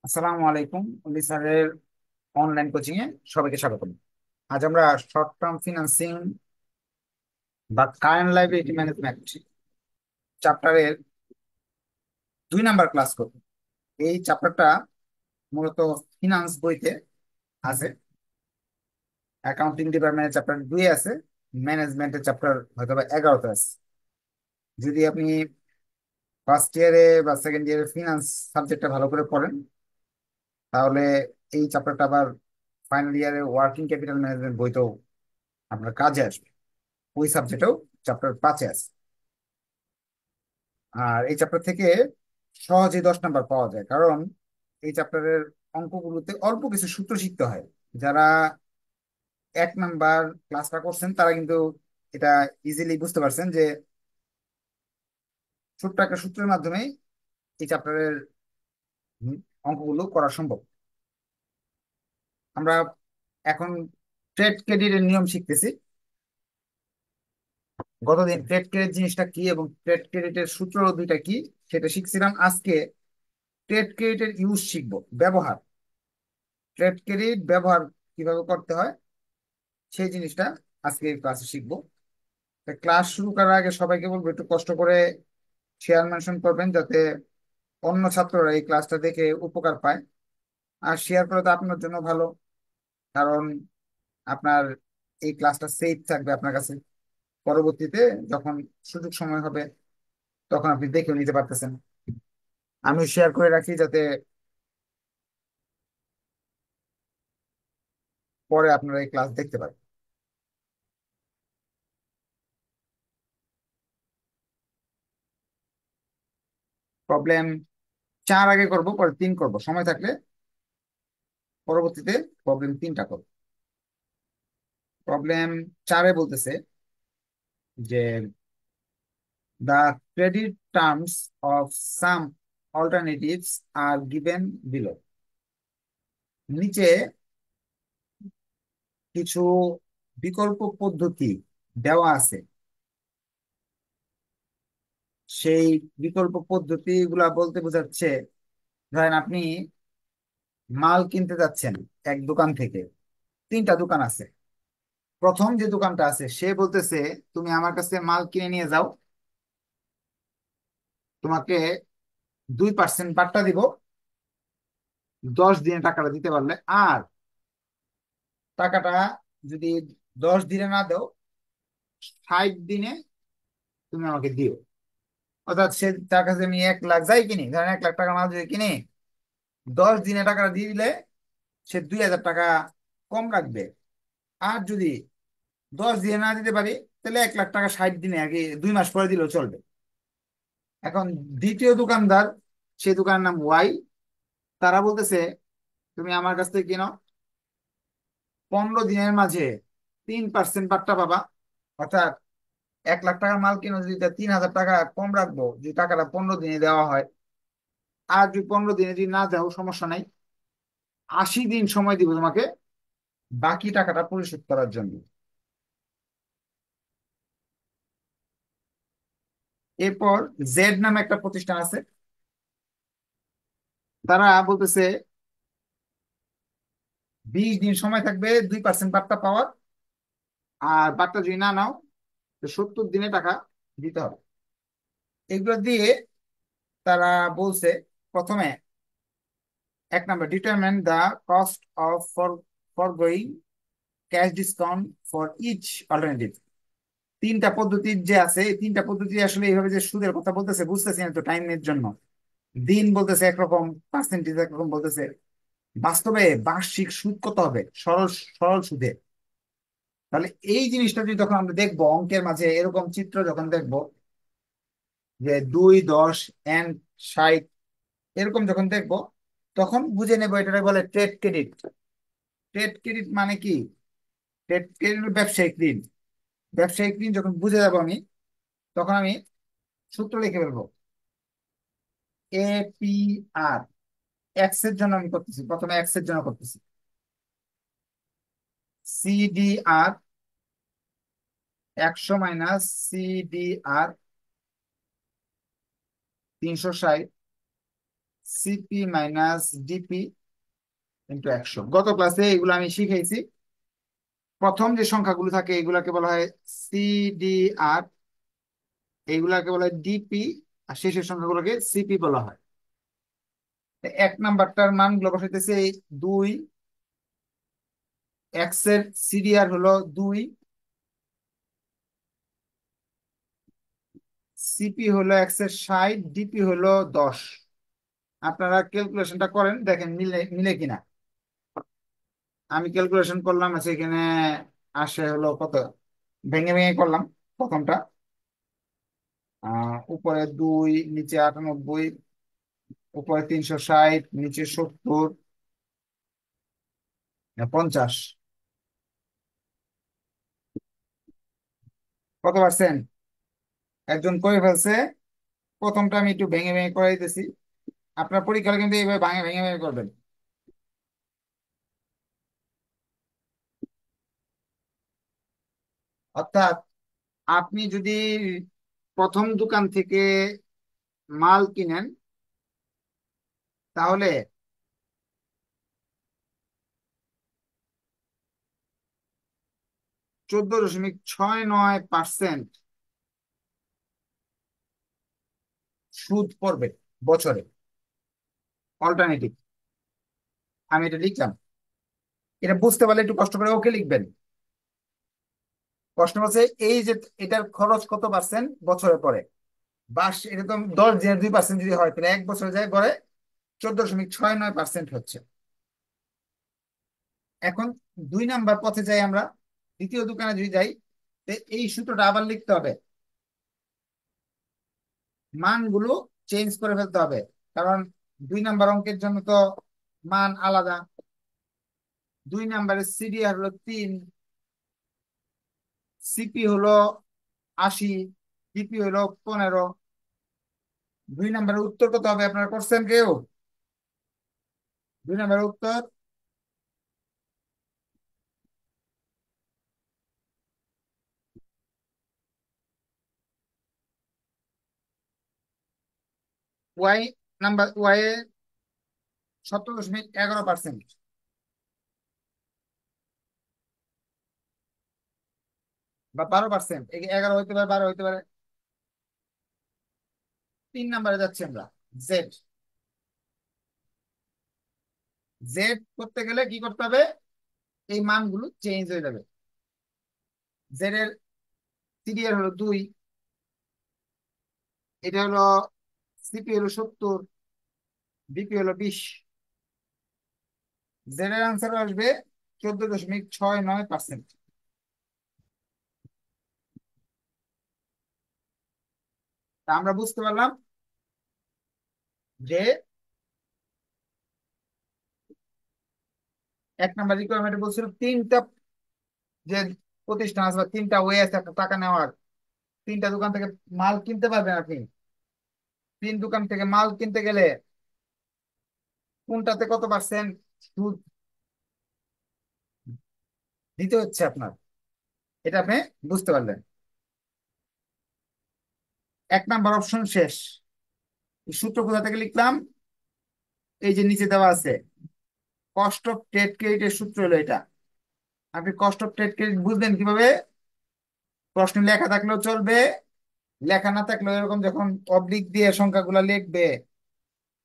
আসসালামু আলাইকুম। উনি স্যারের অনলাইন কোচিং এ সবাইকে স্বাগত। আজ আমরা শর্ট টার্ম ফিনান্সিং বা কারেন্ট লাইবিলিটি ম্যানেজমেন্ট চ্যাপ্টারের 2 নাম্বার ক্লাস করব। এই চ্যাপ্টারটা মূলত ফিনান্স বইতে আছে। অ্যাকাউন্টিং ডিপার্টমেন্টের চ্যাপ্টার 2 আছে, ম্যানেজমেন্টের চ্যাপ্টার হয়তো বা 11তে আছে। যদি আপনি ফার্স্ট ইয়ারে বা সেকেন্ড ইয়ারে ফিনান্স সাবজেক্টটা ভালো করে পড়েন, তাহলে এই চ্যাপ্টারটা আবার ফাইনাল ইয়ারে ওয়ার্কিং ক্যাপিটাল ম্যানেজমেন্ট বইতেও আপনার কাজে আসবে। ওই সাবজেক্টেও চ্যাপ্টার 5-এ আছে। আর এই চ্যাপ্টার থেকে সহজে 10 নাম্বার পাওয়া যায়, কারণ এই চ্যাপ্টারের অঙ্কগুলোতে অল্প কিছু সূত্র শিখতে হয়। যারা 1 নাম্বার ক্লাসটা করছেন তারা কিন্তু এটা ইজিলি বুঝতে পারছেন যে ছোট্ট একটা সূত্রের মাধ্যমে এই চ্যাপ্টারের অঙ্কগুলো করা সম্ভব। আমরা এখন ট্রেড ক্রেডিটের নিয়ম শিখতেছি। গতদিন ট্রেড ক্রেডিট জিনিসটা কি এবং ট্রেড ক্রেডিটের সূত্র দুইটা কি সেটা শিখছিলাম। আজকে ট্রেড ক্রেডিটের ইউজ শিখবো, ব্যবহার। ট্রেড ক্রেডিট ব্যবহার কিভাবে করতে হয় সেই জিনিসটা আজকে ক্লাসে শিখবো। ক্লাস শুরু করার আগে সবাইকে বলবো একটু কষ্ট করে শেয়ার মেনশন করবেন, যাতে অন্য ছাত্ররা এই ক্লাসটা দেখে উপকার পায়। আর শেয়ার করে তো আপনার জন্য ভালো, কারণ আপনার এই ক্লাসটা সেভ থাকবে আপনার কাছে। পরবর্তীতে যখন সুযোগ সময় হবে তখন আপনি দেখেও নিতে পারতেছেন। আমি শেয়ার করে রাখি যাতে পরে আপনারা এই ক্লাস দেখতে পারেন। প্রবলেম 4 আগে করব, পরে 3 করব, সময় থাকলে পরবর্তীতে প্রবলেম 3টা করব। প্রবলেম 4-এ বলতেছে যে the credit terms of some alternatives are given below। নিচে কিছু বিকল্প পদ্ধতি দেওয়া আছে। সেই বিকল্প পদ্ধতি গুলা বলতে বোঝাচ্ছে, ধরেন আপনি মাল কিনতে যাচ্ছেন এক দোকান থেকে। 3টা দোকান আছে। প্রথম যে দোকানটা আছে সে বলতেছে তুমি আমার কাছে মাল কিনে নিয়ে যাও, তোমাকে 2% বাট্টা দিব 10 দিনে টাকাটা দিতে পারলে। আর টাকাটা যদি 10 দিনে না দাও, 60 দিনে তুমি আমাকে দিও। অর্থাৎ সে তার কাছে আমি 1 লাখ যাই কিনি, ধরেন 1 লাখ টাকা মাল যদি কিনি, 10 দিনে টাকাটা দিয়ে দিলে সে 2,000 টাকা কম রাখবে। আর যদি 10 দিনে না দিতে পারি, তাহলে 1 লাখ টাকা 60 দিনে আগে 2 মাস পরে দিলেও চলবে। এখন দ্বিতীয় দোকানদার, সেই দোকানের নাম ওয়াই, তারা বলতেছে তুমি আমার কাছ থেকে কিনো, 15 দিনের মাঝে 3% বাট্টা পাবা। অর্থাৎ 1 লাখ টাকার মাল কিনো, যদি তার 3,000 টাকা কম রাখবো যদি টাকাটা 15 দিনে দেওয়া হয়। আর যদি 15 দিনে যদি না দাও সমস্যা নাই, 80 দিন সময় দিব তোমাকে বাকি টাকাটা পরিশোধ করার জন্য। এরপর জেড নামে একটা প্রতিষ্ঠান আছে, তারা বলতেছে 20 দিন সময় থাকবে 2% বার্তা পাওয়ার। আর বার্তা যদি না নাও তো 70 দিনে টাকা দিতে হবে। এগুলো দিয়ে তারা বলছে, প্রথমে 1 number, determine the cost of forgoing cash discount for each alternative. 3টা পদ্ধতি যে আছে, এই 3টা পদ্ধতি আসলে এইভাবে যে সুদের কথা বলতেছে বুঝতেছি না তো টাইমের জন্য। দিন বলতেছে একরকম, পার্সেন্টেজ একরকম বলতেছে। বাস্তবে বার্ষিক সুদ কত হবে সরল সরল সুদে? তাহলে এই জিনিসটা যদি তখন আমরা দেখবো অঙ্কের মাঝে এরকম চিত্র যখন দেখবো যে 2, 10 and 60 এরকম যখন দেখবো, তখন বুঝে নেবো এটাকে বলে ট্রেড ক্রেডিট। ট্রেড ক্রেডিট মানে কি? ট্রেড ক্রেডিট ব্যবসায়িক ঋণ। ব্যবসায়িক ঋণ যখন বুঝে যাবো আমি, তখন আমি সূত্র লিখে ফেলবো। APR, এক্স এর জন্য আমি করতেছি, প্রথমে এক্স এর জন্য করতেছি। CDR, 100 minus CDR 360 CP minus DP into 100। গত ক্লাসে এগুলো আমি শিখেছি। প্রথম যে সংখ্যাগুলো থাকে এগুলাকে বলা হয় সিডিআর, এইগুলাকে বলা হয় ডিপি, আর শেষের সংখ্যাগুলোকে সিপি বলা হয়। তো এক নাম্বারটার মান গুলো বসাইতেছে 2, এক্স এর সিডিআর হলো 2, সিপি হলো এক্স এর 60, ডিপি হলো 10। আপনারা ক্যালকুলেশনটা করেন, দেখেন মিলে মিলে কিনা। আমি ক্যালকুলেশন করলাম, আছে এখানে আসে হলো কত, ভেঙে ভেঙে করলাম। প্রথমটা উপরে 2, নিচে 98, উপরে 360, নিচে 70, 50। কত পার্সেন্ট একজন করে ফেলছে। প্রথমটা আমি একটু ভেঙে ভেঙে করে দিতেছি। আপনার পরীক্ষা কিন্তু এইভাবে ভেঙে ভেঙে ভেঙে করবেন। অর্থাৎ আপনি যদি প্রথম দোকান থেকে মাল কিনেন, তাহলে 14.69% সুদ পড়বে বছরে। অল্টারনেটিভ আমি এটা লিখলাম। এটা বুঝতে পারলে একটু কষ্ট করে ওকে লিখবেন। প্রশ্ন হচ্ছে এই যে এটার খরচ কত পার্সেন্ট বছরে পড়ে। বাস এটা তো 10 দিনের 2% যদি হয়, তাহলে এক বছরে যায় গড়ে 14.69% হচ্ছে। এখন 2 নাম্বার পথে যাই আমরা, দ্বিতীয় দোকানে যদি যাই, তো এই সূত্রটা আবার লিখতে হবে। মানগুলো চেঞ্জ করে ফেলতে হবে, কারণ 2 নাম্বার অঙ্কের জন্য তো মান আলাদা। 2 নাম্বারের সিডিআর হলো 3, সিপি হলো 80, ডিপি হলো 15। 2 নাম্বারের উত্তর কত হবে আপনারা করছেন কেউ? 2 নাম্বারের উত্তর ওয়াই, নাম্বার ওয়াই এ 17.11%, বা 12%, 11 হইতে পারে, 12 হইতে পারে। 3 নাম্বারে যাচ্ছি আমরা, জেড। জেড করতে গেলে কি করতে হবে? এই মানগুলো চেঞ্জ হয়ে যাবে। জেড এর সিরিয়াল হলো 2, এটা হলো সিপি হলো 70, বিপি হলো 20। জেড এর আনসার আসবে 14.69%। তা আমরা বুঝতে পারলাম যে 1 নাম্বার রিকোয়ারমেন্ট বলছিল তিনটা যে প্রতিষ্ঠান আছে বা তিনটা ওয়ে আছে একটা টাকা নেওয়ার। 3টা দোকান থেকে মাল কিনতে পারবেন আপনি। 3 দোকান থেকে মাল কিনতে গেলে কোনটাতে কত পার্সেন্ট সুদ দিতে হচ্ছে আপনার, এটা আপনি বুঝতে পারলেন। 1 নাম্বার অপশন শেষ। এই সূত্র কোথা থেকে লিখলাম? এই যে নিচে দেওয়া আছে, কস্ট অফ ট্রেড ক্রেডিটের সূত্র হলো এটা। আপনি কস্ট অফ ট্রেড ক্রেডিট বুঝলেন কিভাবে? প্রশ্নে লেখা থাকলেও চলবে, লেখা না থাকলেও এরকম যখন অবলিক দিয়ে সংখ্যাগুলো লিখবে,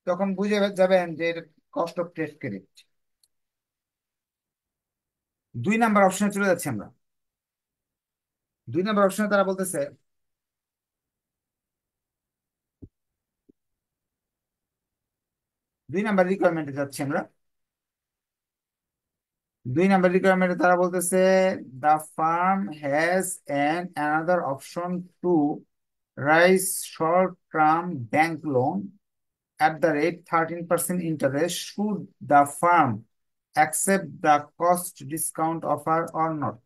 তখন বুঝে যাবেন যে এটা cost of trade credit. 2 number অপশনে চলে যাচ্ছি আমরা। 2 নাম্বার অপশনে তারা বলতেছে, 2 নাম্বার রিকোয়ারমেন্টে যাচ্ছি আমরা। 2 নাম্বার রিকোয়ারমেন্টে তারা বলতেছে, the farm has an another option to rise short term bank loan at the rate 13% interest should the firm accept the cost discount offer or not।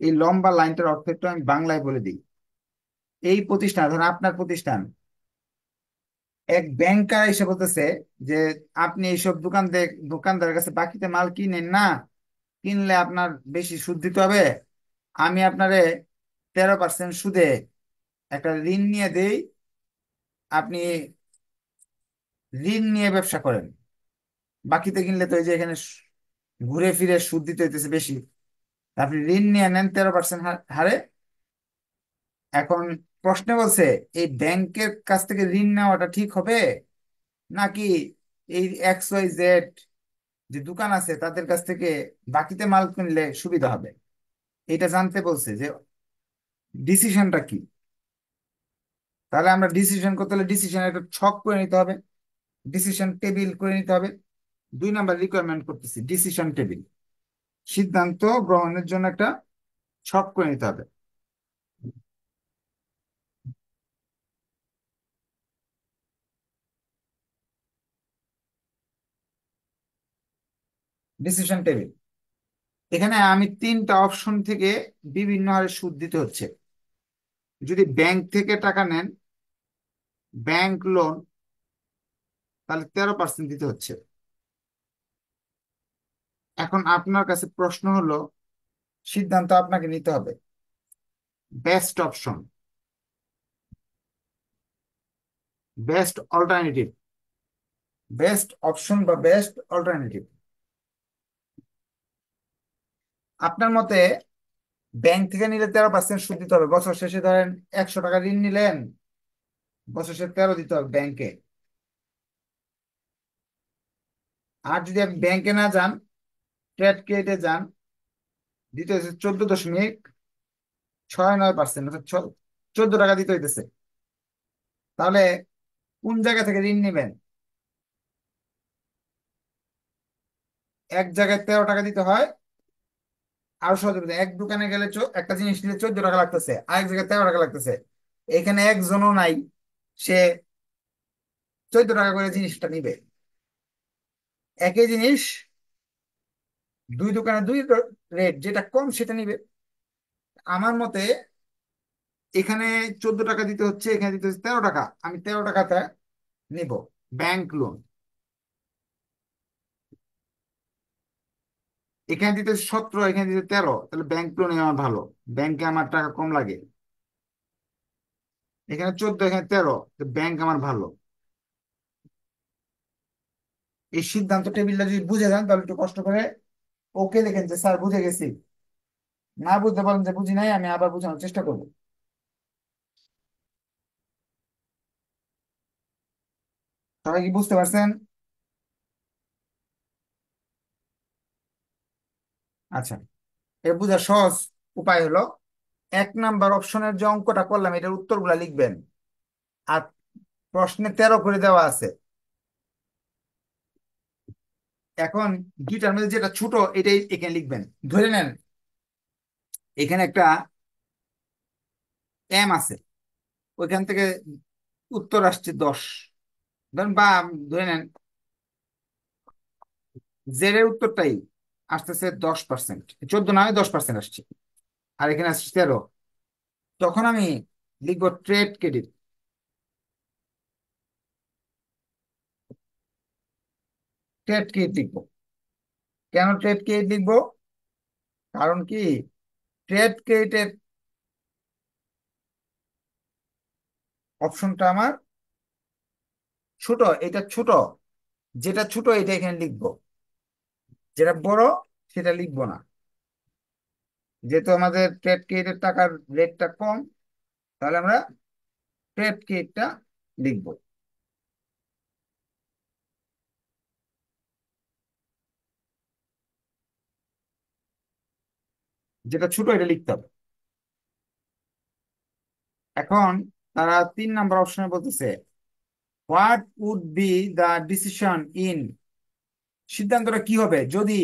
এই লম্বা লাইনটার অর্থ একটু আমি বাংলায় বলে দিই। এই প্রতিষ্ঠান, ধরেন আপনার প্রতিষ্ঠান, এক ব্যাংকার এসে বলতেছে যে আপনি এইসব দোকানদারের কাছে বাকিতে মাল কিনেন না, কিনলে আপনার বেশি সুদ দিতে হবে। আমি আপনারে 13% সুদে একটা ঋণ নিয়ে দেই, আপনি ঋণ নিয়ে ব্যবসা করেন, বাকিতে কিনলে তো এই যে এখানে ঘুরে ফিরে সুদ দিতে হইতেছে বেশি। আপনি ঋণ নিয়ে নেন 13% হারে। এখন প্রশ্নে বলছে এই ব্যাংকের কাছ থেকে ঋণ নেওয়াটা ঠিক হবে, নাকি এই XYZ যে দোকান আছে তাদের কাছ থেকে বাকিতে মাল কিনলে সুবিধা হবে। এটা জানতে বলছে যে ডিসিশনটা কি। তাহলে আমরা ডিসিশন করতে হলে ডিসিশন একটা ছক করে নিতে হবে, ডিসিশন টেবিল করে নিতে হবে। 2 নাম্বার রিকোয়ারমেন্ট করতেছি ডিসিশন টেবিল, সিদ্ধান্ত গ্রহণের জন্য একটা ছক করে নিতে হবে। ডিসিশন টেবিল, এখানে আমি 3টা অপশন থেকে বিভিন্ন হারে সুদ দিতে হচ্ছে। যদি ব্যাংক থেকে টাকা নেন, ব্যাংক লোন, তাহলে 13% দিতে হচ্ছে। এখন আপনার কাছে প্রশ্ন হলো, সিদ্ধান্ত আপনাকে নিতে হবে। Best option, best alternative, best option বা বেস্ট অল্টারনেটিভ আপনার মতে ব্যাংক থেকে নিলে 13% সুদ দিতে হবে। বছর শেষে ধরেন 100 টাকা ঋণ নিলেন, বছর শেষে 13 দিতে হবে ব্যাংকে। আর যদি আপনি ব্যাংকে না যান, ট্রেড ক্রেডিটে যান, দিতে হচ্ছে 14.69%, অর্থাৎ 14 টাকা দিতে হইতেছে। তাহলে কোন জায়গা থেকে ঋণ নেবেন? এক জায়গায় 13 টাকা দিতে হয়, আরো সহজ হবে। এক দোকানে গেলে একটা জিনিস নিলে 14 টাকা লাগতেছে, আরেক জায়গায় 13 টাকা লাগতেছে। এখানে একজনও নাই সে 14 টাকা করে জিনিসটা নিবে। একই জিনিস দুই দোকানে দুই রেট, যেটা কম সেটা নিবে। আমার মতে এখানে 14 টাকা দিতে হচ্ছে, এখানে দিতে হচ্ছে 13 টাকা, আমি 13 টাকাতে নিব ব্যাংক লোন। এখানে দিতে 17, এখানে দিতে 13, তাহলে ব্যাংক লোনে আমার ভালো, ব্যাংকে আমার টাকা কম লাগে। এখানে 14, এখানে 13, ব্যাংক আমার ভালো। এই সিদ্ধান্ত টেবিলটা যদি বুঝে যান তাহলে একটু কষ্ট করে ওকে লিখেন যে স্যার বুঝে গেছি। না বুঝতে পারেন যে বুঝি নাই, আমি আবার বোঝানোর চেষ্টা করবো। সবাই কি বুঝতে পারছেন? আচ্ছা, এর বোঝার সহজ উপায় হলো 1 নাম্বার অপশনের যে অঙ্কটা করলাম এটার উত্তরগুলা লিখবেন। আর প্রশ্নে 13 করে দেওয়া আছে। এখন দুইটার মধ্যে যেটা ছোট এটাই এখানে লিখবেন। ধরে নেন এখানে একটা এম আছে, ওইখান থেকে উত্তর আসছে 10, ধরেন, বা ধরে নেন জেড এর উত্তরটাই আসতেছে 10%, 14 নয় 10% আসছে, আর এখানে আসছে 13। তখন আমি লিখবো ট্রেড ক্রেডিট। ট্রেড ক্রেডিট লিখবো। কেন ট্রেড ক্রেডিট লিখবো? কারণ কি, ট্রেড ক্রেডিটের অপশনটা আমার ছোট, এটা ছোট, যেটা ছোট এটা এখানে লিখবো, যেটা বড় সেটা লিখবো না। যেহেতু আমাদের ট্রেড ক্রেডিটের টাকার রেটটা কম, তাহলে আমরা ট্রেড ক্রেডিটটা লিখবো। যেটা ছোট এটা লিখতে হবে। এখন তারা 3 নাম্বার অপশনে বলতেছে what would be the decision in, সিদ্ধান্তটা কি হবে যদি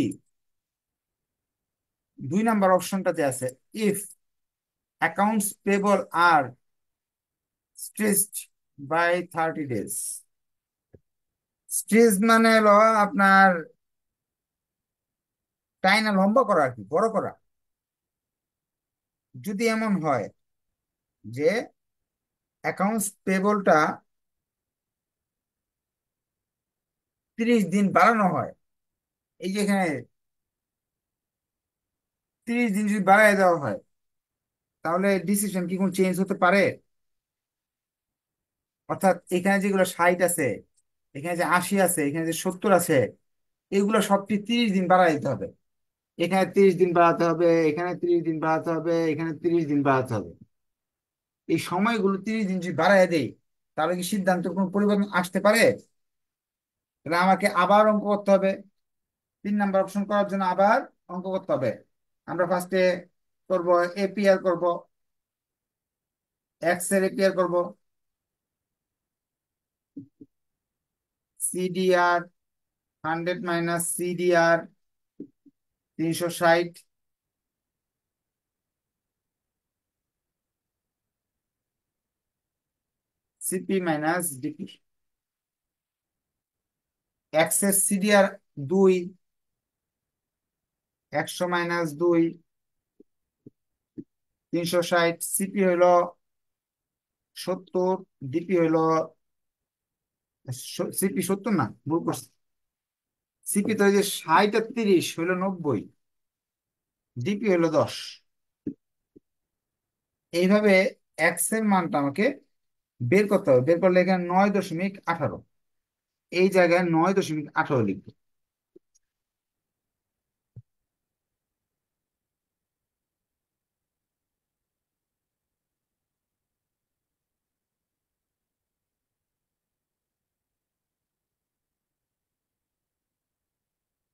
2 নাম্বার অপশনটাতে আছে if accounts payable are stretched by 30 days। Stretch মানে হলো আপনার টাইনা লম্বা করা আর কি, বড় করা। যদি এমন হয় যে অ্যাকাউন্টস পেবলটা 30 দিন বাড়ানো হয়, এই যে এখানে 30 দিন যদি বাড়ায় দেওয়া হয়, তাহলে ডিসিশন কি কোন চেঞ্জ হতে পারে? অর্থাৎ এখানে যেগুলো 60 আছে এখানে যে 80 আছে, এখানে যে 70 আছে, এগুলো সবটি 30 দিন বাড়াই দিতে হবে। এখানে 30 দিন বাড়াতে হবে, এখানে 30 দিন বাড়াতে হবে, এখানে 30 দিন বাড়াতে হবে। এই সময়গুলো 30 দিন যদি বাড়ায় দেই, তাহলে কি সিদ্ধান্তের কোনো পরিবর্তন আসতে পারে? তাহলে আমাকে আবার অঙ্ক করতে হবে। 3 নাম্বার অপশন করার জন্য আবার অঙ্ক করতে হবে। আমরা ফার্স্টে করব এপিআর করব, এক্স এর এপিআর করব, CDR 100 - CDR 360, CP minus DP. X এর সিডিআর 2, 100 - 2, 360, সিপি হইল 70, ডিপি হইল সিপি 70 না, ভুল করছি। সিপি তো ওই যে 60 আর 30 হইল 90, ডিপি হইল 10। এইভাবে এক্স এর মানটা আমাকে বের করতে হবে। বের করলে এখানে 9.18, এই জায়গায় 9.18 লিখবো।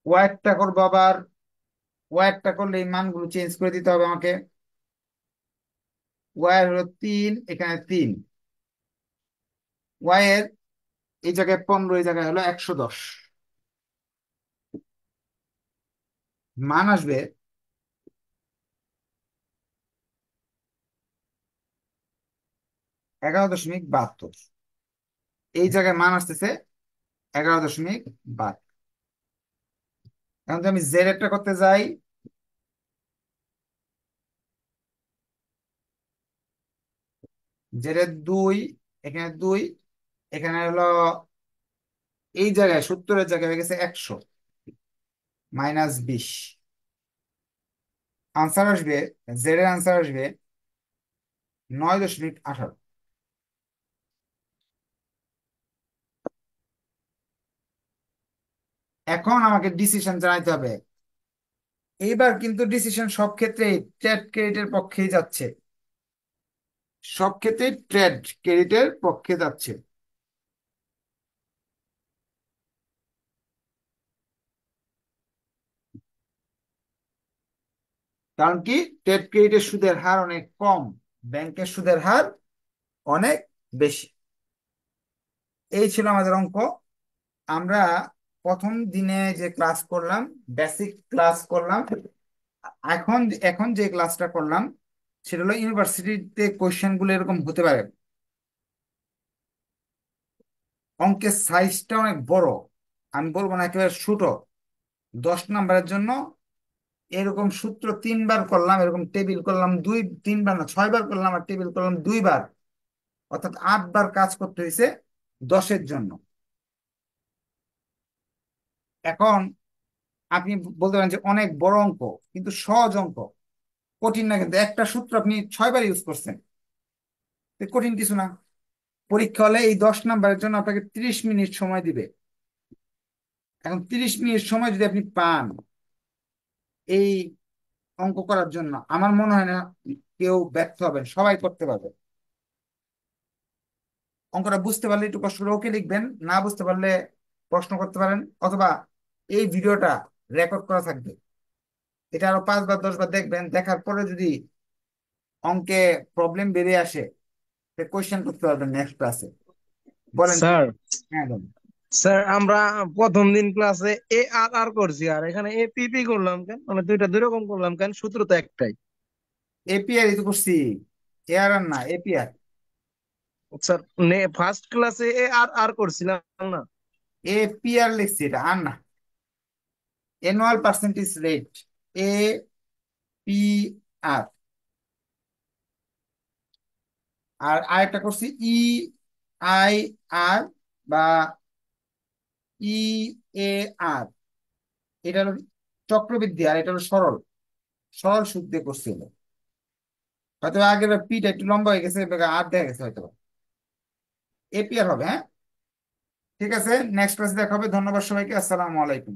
ওয়াইডটা করবো আবার। ওয়াইডটা করলে এই মানগুলো চেঞ্জ করে দিতে হবে আমাকে। ওয়াই হলো 3, এখানে 3। ওয়াই এর এই জায়গায় 15, এই জায়গায় হলো 110। মান আসবে 11.72। এই জায়গায় মান আসতেছে 11.72। এখন যদি আমি জেড একটা করতে যাই, জেড এর 2, এখানে 2, এখানে হলো এই জায়গায় 70-এর জায়গায় হয়ে গেছে 100, -20। আনসার আসবে, জেড এর আনসার আসবে 9.18। এখন আমাকে ডিসিশন জানাইতে হবে। এইবার কিন্তু ডিসিশন সব ক্ষেত্রেই ট্রেড ক্রেডিটের পক্ষেই যাচ্ছে। সব ক্ষেত্রেই ট্রেড ক্রেডিটের পক্ষে যাচ্ছে। কারণ কি, ট্রেড ক্রেডিটের সুদের হার অনেক কম, ব্যাংকের সুদের হার অনেক বেশি। এই ছিল আমাদের অঙ্ক। আমরা প্রথম দিনে যে ক্লাস করলাম, বেসিক ক্লাস করলাম। এখন এখন যে ক্লাসটা করলাম সেটা হলো ইউনিভার্সিটিতে কোশ্চেন গুলো এরকম হতে পারে। অঙ্কের সাইজটা অনেক বড়, আমি বলবো না একেবারে ছোট। 10 নাম্বারের জন্য এরকম সূত্র 3 বার করলাম, এরকম টেবিল করলাম 3বার না 6বার করলাম, আর টেবিল করলাম 2বার। অর্থাৎ 8বার কাজ করতে হয়েছে 10-এর জন্য। এখন আপনি বলতে পারেন যে অনেক বড় অঙ্ক, কিন্তু সহজ অঙ্ক। কঠিন না, কিন্তু একটা সূত্র আপনি 6বার ইউজ করছেন, তো কঠিন কিছু না। পরীক্ষা হলে এই 10 নাম্বারের জন্য আপনাকে 30 মিনিট সময় দিবে। এখন 30 মিনিট সময় যদি আপনি পান এই অঙ্ক করার জন্য, আমার মনে হয় না কেউ ব্যর্থ হবেন, সবাই করতে পারবে। অঙ্কটা বুঝতে পারলে একটু কষ্ট করে ওকে লিখবেন, না বুঝতে পারলে প্রশ্ন করতে পারেন, অথবা এই ভিডিওটা রেকর্ড করা থাকবে, এটা আরো 5 বার 10 বার দেখবেন। দেখার পরে যদি অঙ্কে প্রবলেম বেরিয়ে আসে, কোয়েশ্চেন করতে পারবেন নেক্সট ক্লাসে। বলেন কি? স্যার হ্যাঁ বলেন। স্যার আমরা প্রথম দিন ক্লাসে এ আর আর করছি, আর এখানে এ পি পি করলাম কেন? মানে দুইটা দুই রকম করলাম কেন? সূত্র তো একটাই। এপিআর তো করছি, এআর আর না, এপিআর। স্যার ফার্স্ট ক্লাসে এ আর আর করছিলাম না? এপিআর লিখছি, এটা আর না। Annual percentage rate, A P R. আর আরেকটা করছি ই আই আর, বা ই এ আর। এটা হলো চক্রবৃদ্ধি, আর এটা হলো সরল, সরল সুদ দিয়ে করছিল। হয়তো আগের পিটা একটু লম্বা হয়ে গেছে, এবার আর দেখা গেছে হয়তো। এপিআর হবে, হ্যাঁ। ঠিক আছে, নেক্সট ক্লাসে দেখা হবে। ধন্যবাদ সবাইকে, আসসালামু আলাইকুম।